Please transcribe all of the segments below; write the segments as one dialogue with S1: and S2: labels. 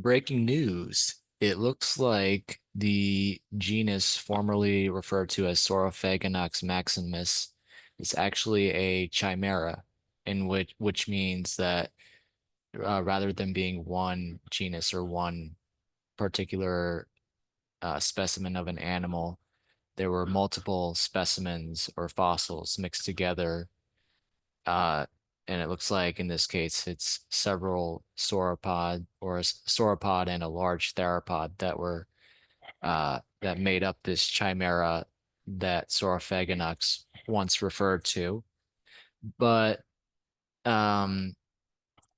S1: Breaking news. It looks like the genus formerly referred to as Saurophaganax maximus is actually a chimera, in which means that rather than being one genus or one particular specimen of an animal, there were multiple specimens or fossils mixed together. Uh, and it looks like in this case it's several sauropod or a sauropod and a large theropod that made up this chimera that Saurophaganax once referred to. But um,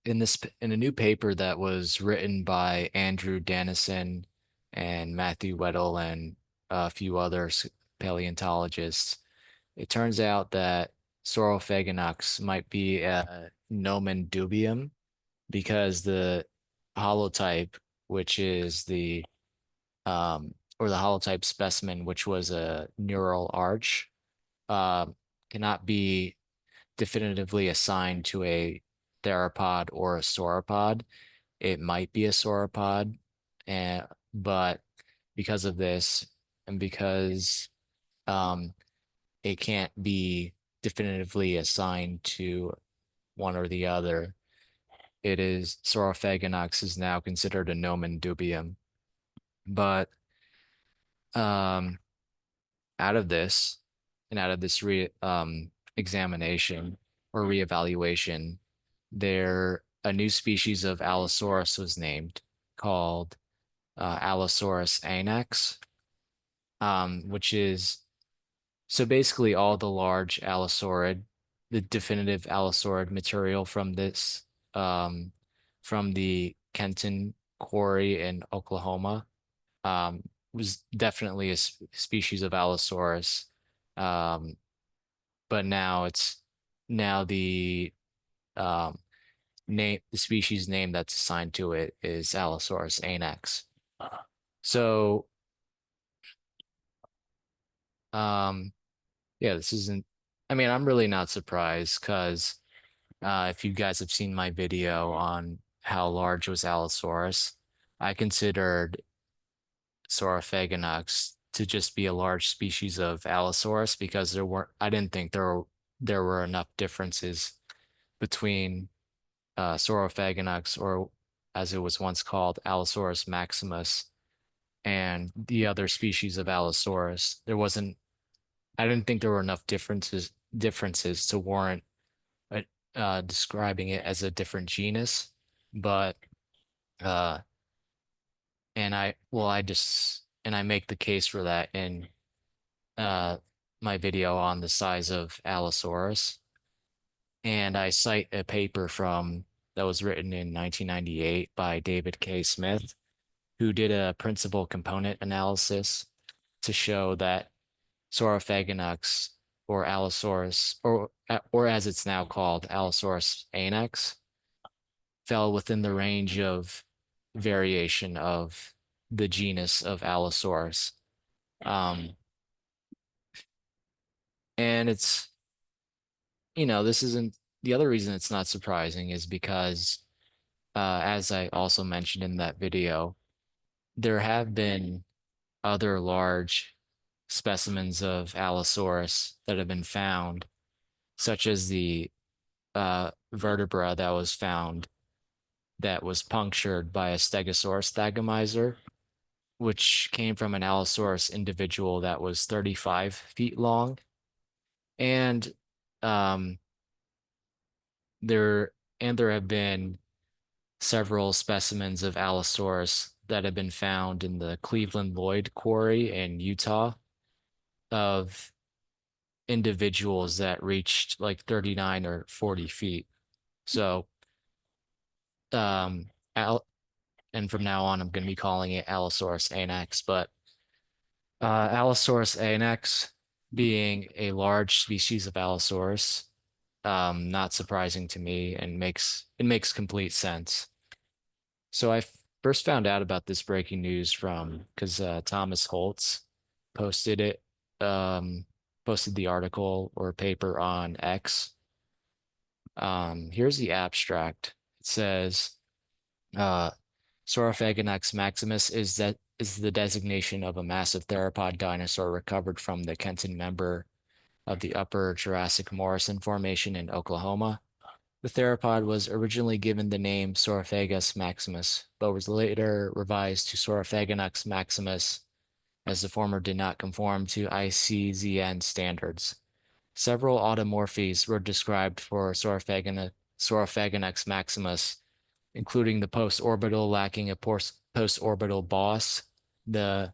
S1: in a new paper that was written by Andrew Dannison and Matthew Weddle and a few other paleontologists, it turns out that Saurophaganax might be a nomen dubium because the holotype, which is the holotype specimen, which was a neural arch, um, cannot be definitively assigned to a theropod or a sauropod. It might be a sauropod, and but because of this, and because um, it can't be definitively assigned to one or the other, it is Saurophaganax is now considered a nomen dubium. But um, out of this and out of this re examination or reevaluation, there a new species of Allosaurus was named called Allosaurus anax, which is so basically all the large Allosaurid, the definitive Allosaurid material um, from the Kenton quarry in Oklahoma, um, was definitely a species of Allosaurus. Um, but now um, the species name that's assigned to it is Allosaurus anax. So um, yeah, this isn't. I mean, I'm really not surprised because if you guys have seen my video on how large was Allosaurus, I considered Saurophaganax to just be a large species of Allosaurus because I didn't think there were enough differences between Saurophaganax, or as it was once called, Allosaurus maximus, and the other species of Allosaurus. I didn't think there were enough differences to warrant describing it as a different genus. But uh, and I well, I just and I make the case for that in uh my video on the size of Allosaurus. And I cite a paper from that was written in 1998 by David K. Smith, who did a principal component analysis to show that Saurophaganax or Allosaurus, or as it's now called, Allosaurus anax, fell within the range of variation of the genus of Allosaurus. Um, and this isn't the other reason it's not surprising is because, as I also mentioned in that video, there have been other large specimens of Allosaurus that have been found, such as the vertebra that was found that was punctured by a Stegosaurus thagomizer, which came from an Allosaurus individual that was 35 feet long. And um, there there have been several specimens of Allosaurus that have been found in the Cleveland Lloyd quarry in Utah of individuals that reached like 39 or 40 feet. So, um, Al and from now on, I'm going to be calling it Allosaurus anax, but Allosaurus anax being a large species of Allosaurus, not surprising to me and makes complete sense. So I first found out about this breaking news from because Thomas Holtz posted it, um, posted the article or paper on X. Here's the abstract. It says, uh, Saurophaganax maximus is the designation of a massive theropod dinosaur recovered from the Kenton member of the Upper Jurassic Morrison Formation in Oklahoma. The theropod was originally given the name Saurophagus maximus, but was later revised to Saurophaganax maximus as the former did not conform to ICZN standards. Several automorphies were described for Saurophaganax maximus, including the postorbital lacking a postorbital boss, the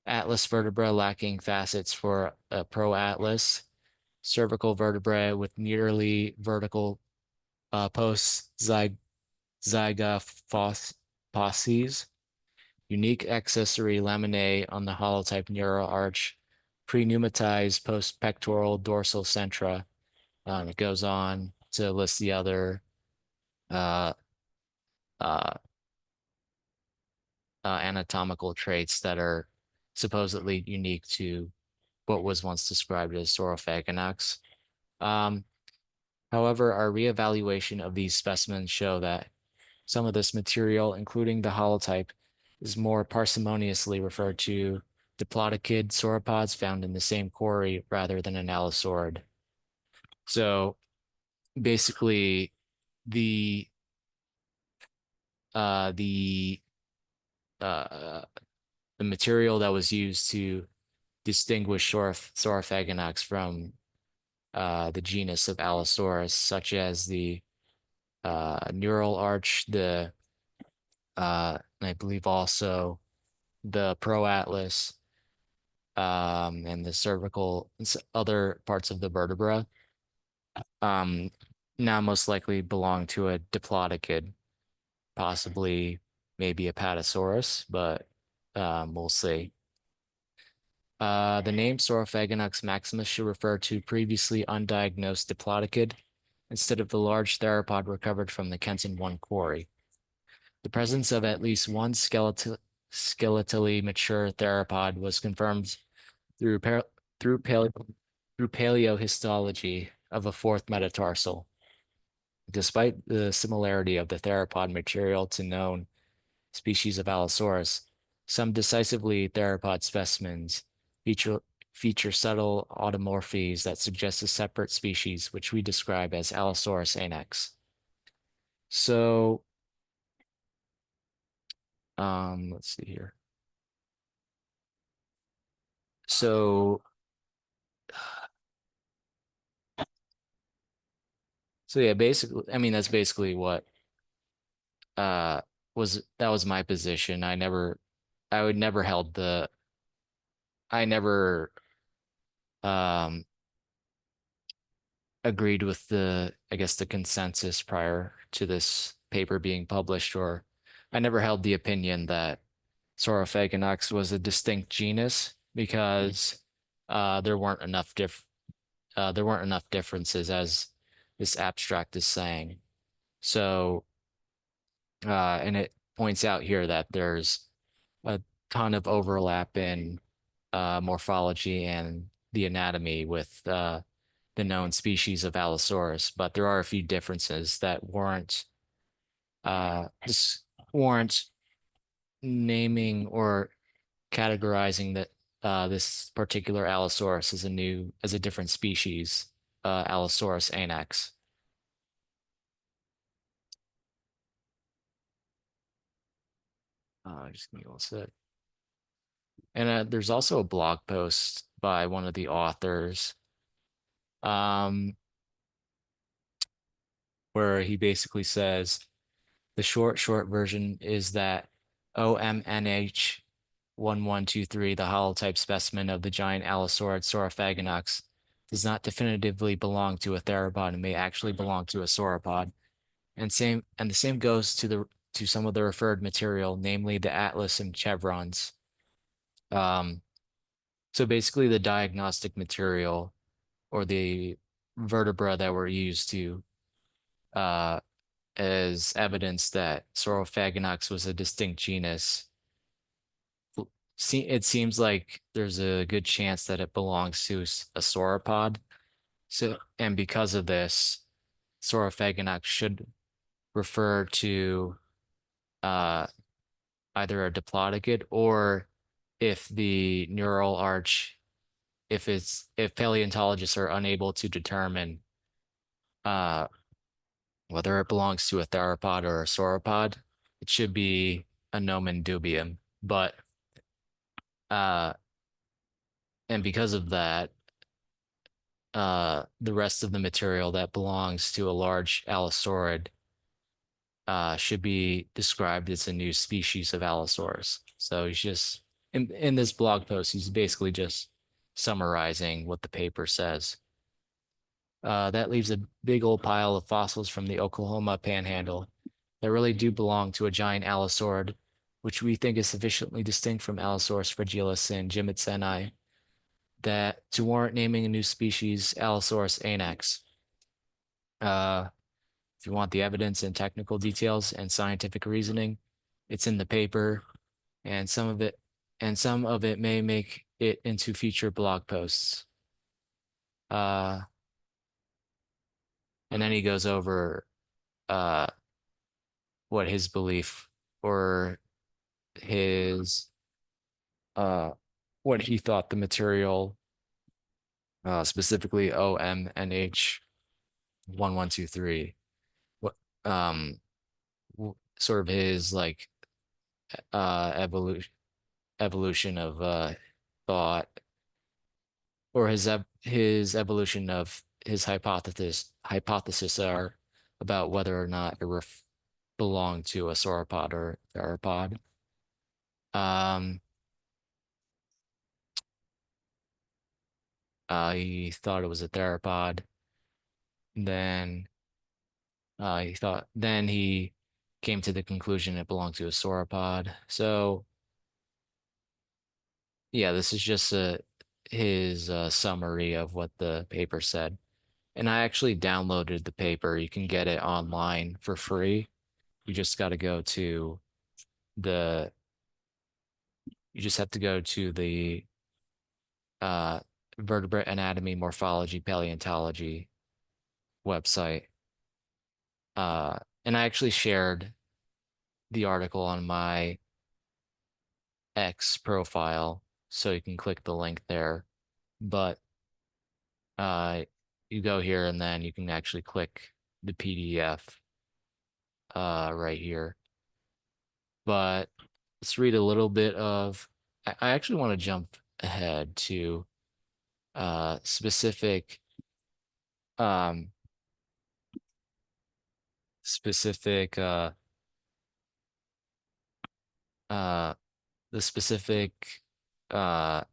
S1: atlas vertebra lacking facets for a proatlas, cervical vertebrae with nearly vertical post-zygaposes, unique accessory laminae on the holotype neural arch, pre-pneumatized post-pectoral dorsal centra. It goes on to list the other uh, uh, anatomical traits that are supposedly unique to what was once described as Saurophaganax. Um, However, our reevaluation of these specimens show that some of this material, including the holotype, is more parsimoniously referred to diplodocid sauropods found in the same quarry rather than an allosaurid. So basically, the uh, the uh, the material that was used to distinguish Saurophaganax from the genus of Allosaurus, such as the neural arch, and I believe also the proatlas, and the cervical and other parts of the vertebra, um, now most likely belong to a diplodocid, possibly maybe a patasaurus, but we'll see. The name Saurophaganax maximus should refer to previously undiagnosed diplodocid instead of the large theropod recovered from the Kenton 1 quarry. The presence of at least one skeletally mature theropod was confirmed through through paleo through paleohistology of a fourth metatarsal. Despite the similarity of the theropod material to known species of Allosaurus, some decisively theropod specimens feature feature subtle automorphies that suggest a separate species, which we describe as Allosaurus anax. So, let's see here. So, so yeah, basically, I mean, that's basically what uh that was my position. I would never held the I never um agreed with I guess the consensus prior to this paper being published, or I never held the opinion that Saurophaganax was a distinct genus because uh there weren't enough diff there weren't enough differences as this abstract is saying. So and it points out here that there's a ton of overlap in morphology and the anatomy with the known species of Allosaurus, but there are a few differences that just warrant naming or categorizing that this particular Allosaurus as a different species, Allosaurus anax. Just give me one sec. And there's also a blog post by one of the authors, um, where he basically says the short version is that OMNH 1123, the holotype specimen of the giant allosaurid Saurophaganax, does not definitively belong to a theropod and may actually belong to a sauropod. And the same goes to some of the referred material, namely the atlas and chevrons. Um, so basically the diagnostic material or the vertebra that were used to uh, as evidence that Saurophaganax was a distinct genus. It seems like there's a good chance that it belongs to a sauropod. So, and because of this, Saurophaganax should refer to uh, either a diplodocid or if the neural arch, if paleontologists are unable to determine uh, whether it belongs to a theropod or a sauropod, it should be a nomen dubium. But uh, and because of that, the rest of the material that belongs to a large allosaurid should be described as a new species of Allosaurus. So he's just in this blog post, he's basically just summarizing what the paper says. That leaves a big old pile of fossils from the Oklahoma Panhandle that really do belong to a giant allosaurid, which we think is sufficiently distinct from Allosaurus fragilis and Jimitseni that to warrant naming a new species, Allosaurus anax. Uh, if you want the evidence and technical details and scientific reasoning, it's in the paper, and some of it may make it into future blog posts. Uh, and then he goes over uh what his belief or his uh what he thought the material specifically OMNH 1123 what um sort of his like evolution of thought or his evolution of his hypothesis are about whether or not it belonged to a sauropod or theropod. Um, he thought it was a theropod. Then he came to the conclusion it belonged to a sauropod. So yeah, this is just his summary of what the paper said. And I actually downloaded the paper. You can get it online for free. You just got to go to the, you just have to go to the uh, Vertebrate Anatomy, Morphology, Paleontology website. And I actually shared the article on my X profile, so you can click the link there. But uh, you go here and then you can actually click the PDF right here. But let's read a little bit of, I actually want to jump ahead to specific um specific uh the specific uh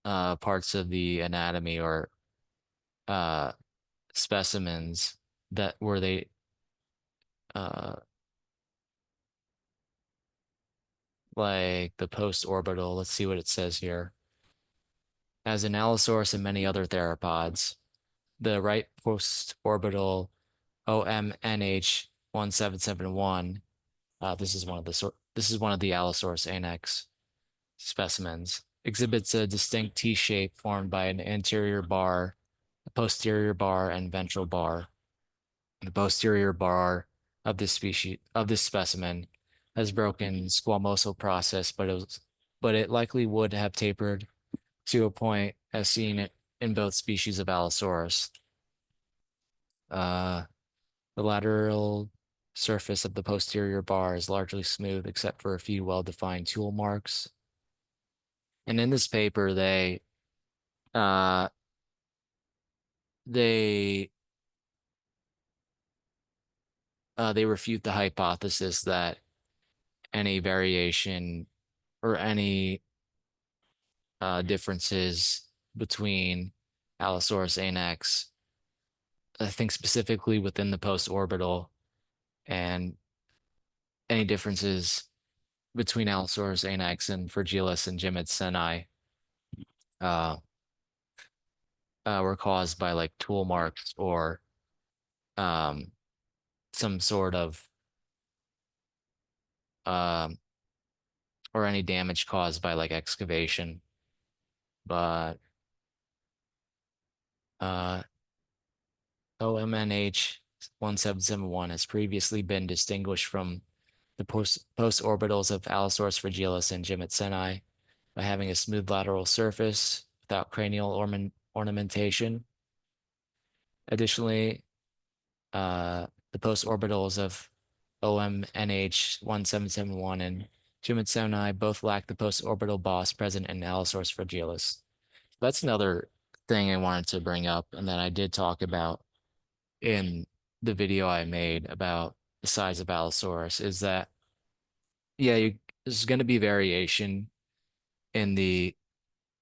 S1: parts of the anatomy or uh specimens that were they uh like the post-orbital. Let's see what it says here. As in Allosaurus and many other theropods, the right post-orbital OMNH 1771. This is one of the Allosaurus annex specimens. Exhibits a distinct T shape formed by an anterior bar, a posterior bar, and ventral bar. The posterior bar of this specimen has broken squamosal process, but it likely would have tapered to a point as seen in both species of Allosaurus. Uh, the lateral surface of the posterior bar is largely smooth except for a few well-defined tool marks. And in this paper, uh, they they refute the hypothesis that any variation or any differences between Allosaurus anax, I think specifically within the post-orbital, and any differences between Allosaurus anax and Fragilis and Jimitseni uh, were caused by like tool marks or um, some sort of um, or any damage caused by like excavation. But uh, OMNH 1771 has previously been distinguished from the postorbitals of Allosaurus fragilis and Gymnotini by having a smooth lateral surface without cranial ornamentation. Additionally, the postorbitals of OMNH 1771 and Gymnotini both lack the postorbital boss present in Allosaurus fragilis. That's another thing I wanted to bring up and that I did talk about in the video I made about the size of Allosaurus is that, yeah, there's going to be variation in the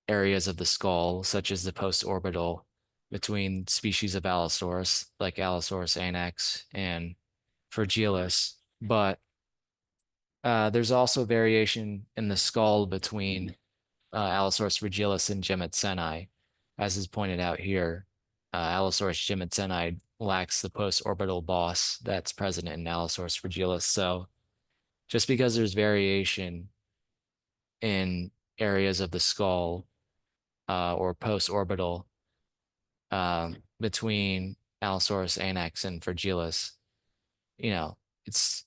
S1: areas of the skull, such as the postorbital, between species of Allosaurus, like Allosaurus anax and fragilis. But there's also variation in the skull between Allosaurus fragilis and Gymnotini, as is pointed out here. Allosaurus gymnotini lacks the postorbital boss that's present in Allosaurus fragilis. So just because there's variation in areas of the skull or postorbital between Allosaurus anax and fragilis, you know, it's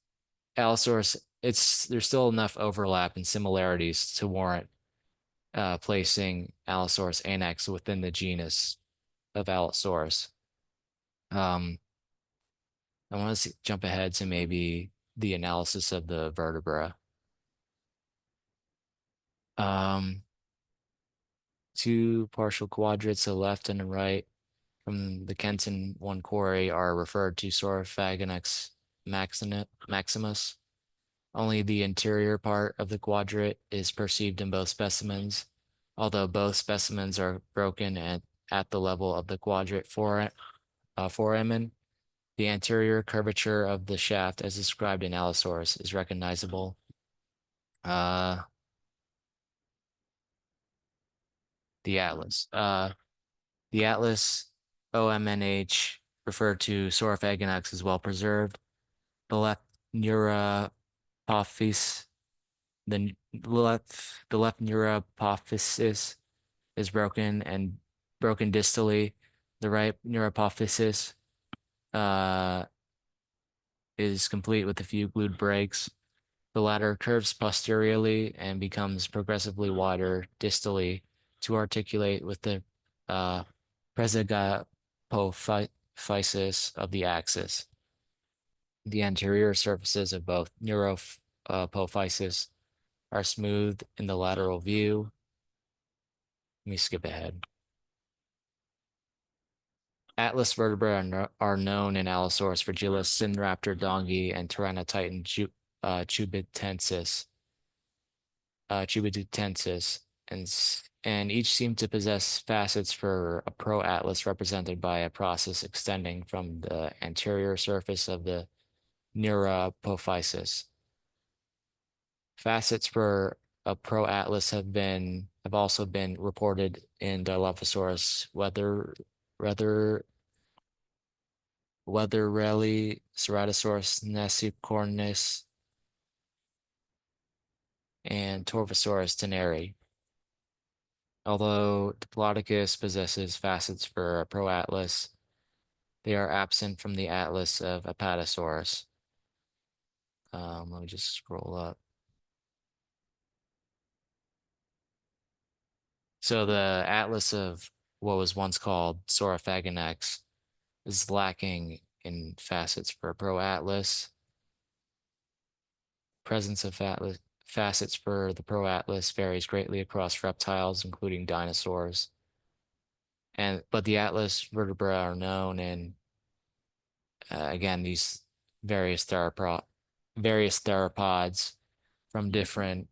S1: Allosaurus. There's still enough overlap and similarities to warrant placing Allosaurus anax within the genus of Allosaurus. Um, I want to jump ahead to maybe the analysis of the vertebra. Um, Two partial quadrats, a left and a right, from the Kenton 1 quarry are referred to Saurophaganax maximus. Only the interior part of the quadrate is perceived in both specimens, although both specimens are broken at the level of the quadrate foramen. The anterior curvature of the shaft, as described in Allosaurus, is recognizable. Uh, the atlas. The atlas OMNH referred to Saurophaganax is well preserved. The left neuropophysis, the left neuropophysis is broken distally. The right neuropophysis uh, is complete with a few glued breaks. The latter curves posteriorly and becomes progressively wider distally to articulate with the uh, presagapophysis of the axis. The anterior surfaces of both neuropophysis are smooth in the lateral view. Let me skip ahead. Atlas vertebrae are known in Allosaurus fragilis, Synraptor dongi, and Tyrannotitan chubutensis, and each seem to possess facets for a proatlas represented by a process extending from the anterior surface of the neuropophysis. Facets for a proatlas have also been reported in Dilophosaurus, Weatherelli, Ceratosaurus nesicornis, and Torvosaurus teneri. Although Diplodocus possesses facets for a proatlas, they are absent from the atlas of Apatosaurus. Let me just scroll up. So the atlas of what was once called Saurophaganax is lacking in facets for a proatlas. Presence of facets for the proatlas varies greatly across reptiles, including dinosaurs. But the atlas vertebrae are known in again these various theropods from different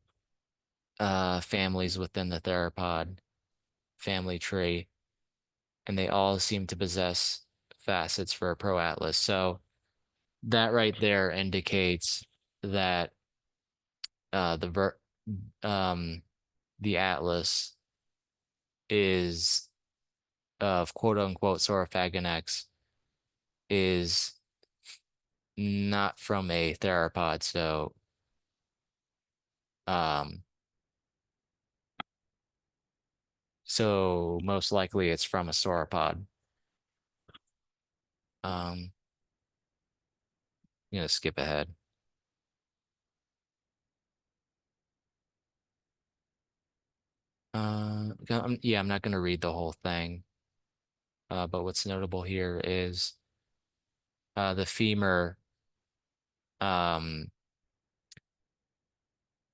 S1: families within the theropod family tree, and they all seem to possess facets for a proatlas. So that right there indicates that uh, the ver the atlas is of quote unquote Saurophaganax is not from a theropod. Um, so most likely it's from a sauropod. I'm gonna skip ahead. Yeah, I'm not going to read the whole thing. But what's notable here is the femur um,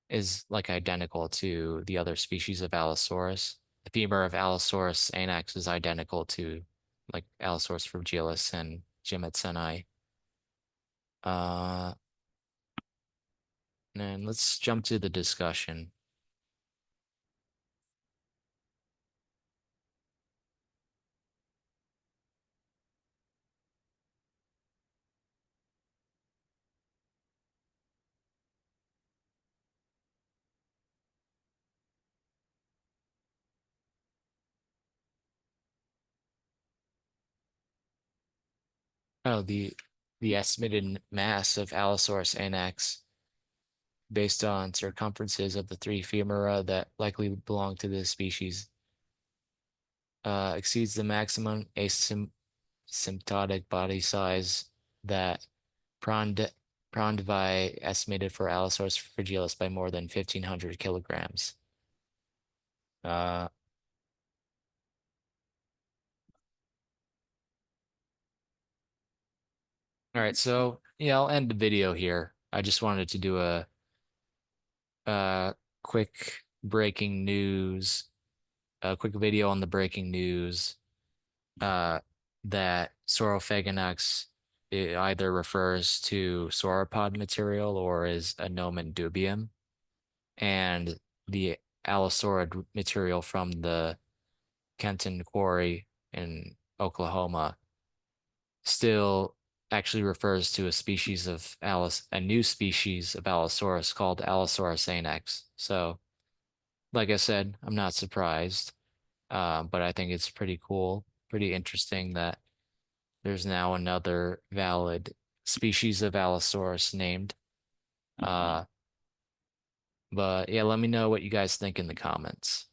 S1: is like identical to the other species of Allosaurus. The femur of Allosaurus anax is identical to like Allosaurus fragilis and Jimetsoni. Uh, and let's jump to the discussion. Oh, the estimated mass of Allosaurus anax based on circumferences of the three femora that likely belong to this species exceeds the maximum asymptotic body size that Prond Prondvi estimated for Allosaurus fragilis by more than 1,500 kilograms. Uh, all right, so yeah, I'll end the video here. I just wanted to do a quick breaking news, a quick video on the breaking news uh, that Saurophaganax it either refers to sauropod material or is a nomen dubium, and the allosaurid material from the Kenton Quarry in Oklahoma still actually refers to a new species of Allosaurus called Allosaurus anax. So, like I said, I'm not surprised, but I think it's pretty cool, pretty interesting that there's now another valid species of Allosaurus named. Uh, but yeah, let me know what you guys think in the comments.